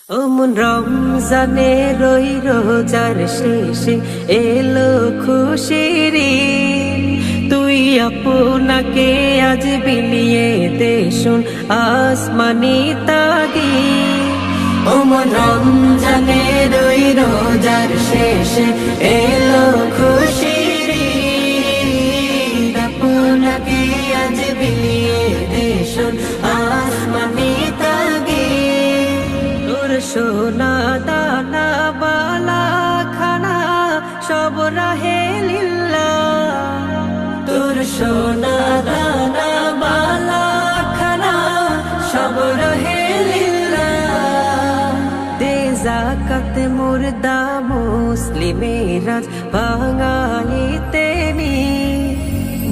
ওমন রমজানে রই রোজার শেষে এলো খুশির ঈদ। তুই আপনাকে আজ বিলিয়ে দে শোন আসমানি তাগীদ। ওমন রমজানে রই রোজার শেষে এলো খুশির ঈদ। আপনাকে আজ বিলিয়ে দে শোন আসমানি তাগীদ। তোর সোনা দানা বালা খানা সব রাহে লিল্লাহ। তোর সোনা দানা বালা খানা সব রাহে লিল্লাহ। দে যাকাত মুর্দা মুসলিমেরা ভাঙাইতে নি।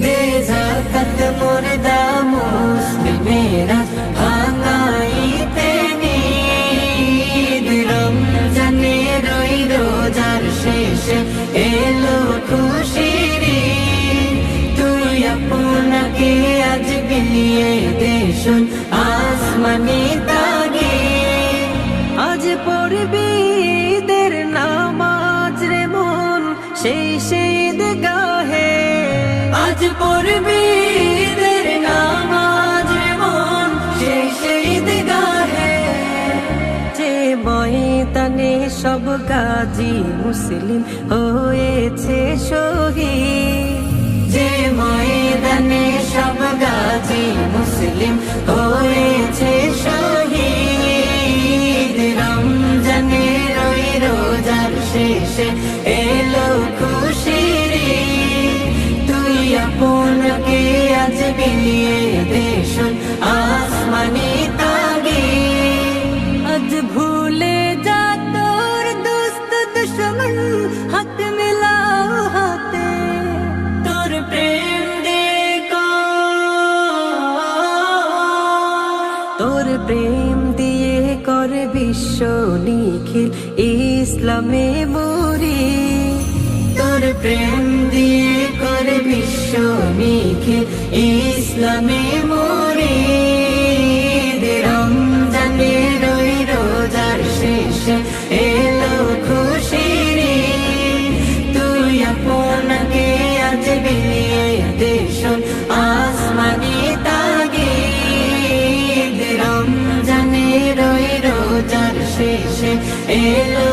দে যাকাত মুর্দা মুসলিমেরা ভাঙাইতে নি। রমজানে রই রোজার শেষে এলো খুশির ঈদ। তুই আপনাকে আজ বিলিয়ে দে শোন আসমানি তাগীদ। আজ পড়বি ঈদের নামাজ রে মন সেই ঈদগাহে। আজ পড়বি ঈদের নামাজ রে মন সেই ঈদগাহে। যে ময়দানে সব গাজী মুসলিম হয়েছে শহীদ। যে ময়দানে সব গাজী মুসলিম হয়েছে শহীদ। রমজানে রই রোজার শেষে এলো খুশির ঈদ। তুই আপনাকে আজ বিলিয়ে দে শোন আসমানি তাগীদ। আজ ভুলে যা তোর দোস্ত দুশমন হাত মিলাও হাতে। তোর প্রেম দে তোর প্রেম দিয়ে কর বিশ্ব নিখিল ইসলামে মরি। তোর প্রেম দিয়ে কর বিশ্ব নিখিল ইসলামে মরি। রমজানে রই রোজার শেষে এলো খুশির ঈদ। তুই আপনাকে আজ বিলিয়ে দে শোন আসমানি তাগীদ। রমজানে রই রোজার শেষে এলো